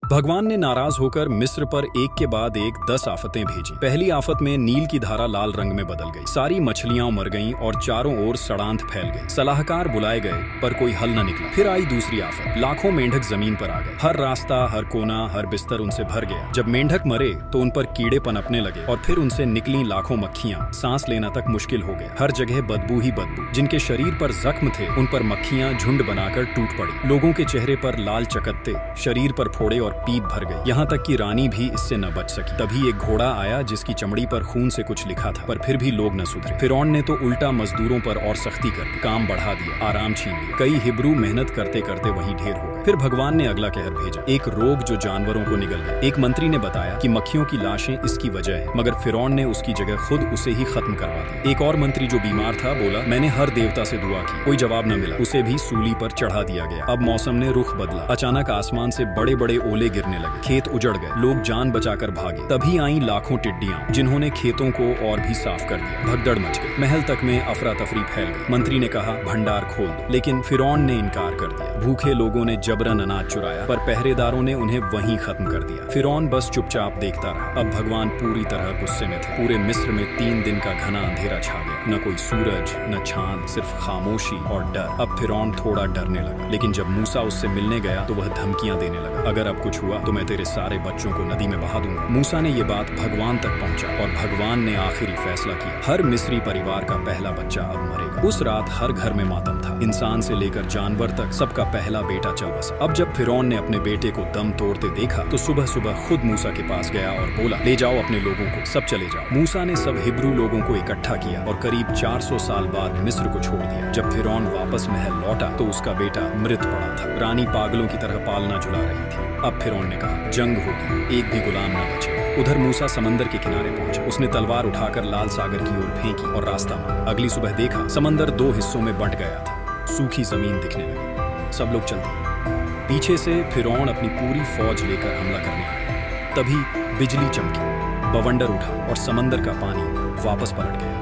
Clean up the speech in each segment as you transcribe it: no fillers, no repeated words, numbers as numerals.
भगवान ने नाराज होकर मिस्र पर एक के बाद एक 10 आफतें भेजी। पहली आफत में नील की धारा लाल रंग में बदल गई, सारी मछलियां मर गईं और चारों ओर सड़ांत फैल गई। सलाहकार बुलाए गए पर कोई हल न निकला। फिर आई दूसरी आफत, लाखों मेंढक जमीन पर आ गए। हर रास्ता, हर कोना, हर बिस्तर उनसे भर गया। जब मेंढक मरे तो उन पर कीड़े पनपने लगे और फिर उनसे निकली लाखों मक्खियां। सांस लेना तक मुश्किल हो गया। हर जगह बदबू ही बदबू। जिनके शरीर पर जख्म थे उन पर मक्खियां झुंड बनाकर टूट पड़ी। लोगों के चेहरे पर लाल चकत्ते, शरीर पर फोड़े और पीप भर गए। यहाँ तक कि रानी भी इससे न बच सकी। तभी एक घोड़ा आया जिसकी चमड़ी पर खून से कुछ लिखा था, पर फिर भी लोग न सुधरे। फिरौन ने तो उल्टा मजदूरों पर और सख्ती कर दी, काम बढ़ा दिया, आराम छीन लिया। कई हिब्रू मेहनत करते करते वहीं ढेर हो गए। फिर भगवान ने अगला कहर भेजा, एक रोग जो जानवरों को निगल गया। एक मंत्री ने बताया कि मक्खियों की लाशें इसकी वजह है, मगर फिरौन ने उसकी जगह खुद उसे ही खत्म करवा दिया। एक और मंत्री जो बीमार था बोला, मैंने हर देवता से दुआ की, कोई जवाब न मिला, उसे भी सूली पर चढ़ा दिया गया। अब मौसम ने रुख बदला। अचानक आसमान से बड़े बड़े ओले गिरने लगे, खेत उजड़ गए, लोग जान बचाकर भागे। तभी आई लाखों टिड्डियां जिन्होंने खेतों को और भी साफ कर दिया। भगदड़ मच गई, महल तक में अफरा तफरी फैल गई। मंत्री ने कहा भंडार खोल दो, लेकिन फिरौन ने इनकार कर दिया। भूखे लोगों ने जबरन अनाज चुराया, पर पहरेदारों ने उन्हें वहीं खत्म कर दिया। फिरौन बस चुपचाप देखता रहा। अब भगवान पूरी तरह गुस्से में थे। पूरे मिस्र में 3 दिन का घना अंधेरा छा गया। न कोई सूरज, न चांद, सिर्फ खामोशी और डर। अब फिरौन थोड़ा डरने लगा, लेकिन जब मूसा उससे मिलने गया तो वह धमकियां देने लगा, अगर अब कुछ हुआ तो मैं तेरे सारे बच्चों को नदी में बहा दूंगा। मूसा ने ये बात भगवान तक पहुंचा और भगवान ने आखिरी फैसला किया, हर मिस्री परिवार का पहला बच्चा अब मरेगा। उस रात हर घर में मातम था, इंसान से लेकर जानवर तक सबका पहला बेटा चल बसा। अब जब फिरौन ने अपने बेटे को दम तोड़ते देखा तो सुबह सुबह खुद मूसा के पास गया और बोला, ले जाओ अपने लोगों को, सब चले जाओ। मूसा ने सब हिब्रू लोगों को इकट्ठा किया और करीब 400 साल बाद मिस्र को छोड़ दिया। जब फिरौन वापस महल लौटा तो उसका बेटा मृत पड़ा था। रानी पागलों की तरह पालना झुला रही थी। अब फिरौन ने कहा, जंग होगी, एक भी गुलाम न बचे। उधर मूसा समंदर के किनारे पहुंचा। उसने तलवार उठाकर लाल सागर की ओर फेंकी और रास्ता मांगा। अगली सुबह देखा समंदर 2 हिस्सों में बंट गया था। सूखी जमीन दिखने लगी। सब लोग चल दिए। पीछे से फिरौन अपनी पूरी फौज लेकर हमला करने आया। तभी बिजली चमकी, बवंडर उठा और समंदर का पानी वापस पलट गया।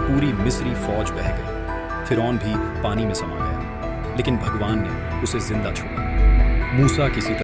पूरी मिस्री फौज बह गई। फिरौन भी पानी में समा गया, लेकिन भगवान ने उसे जिंदा छोड़ा। मूसा किसी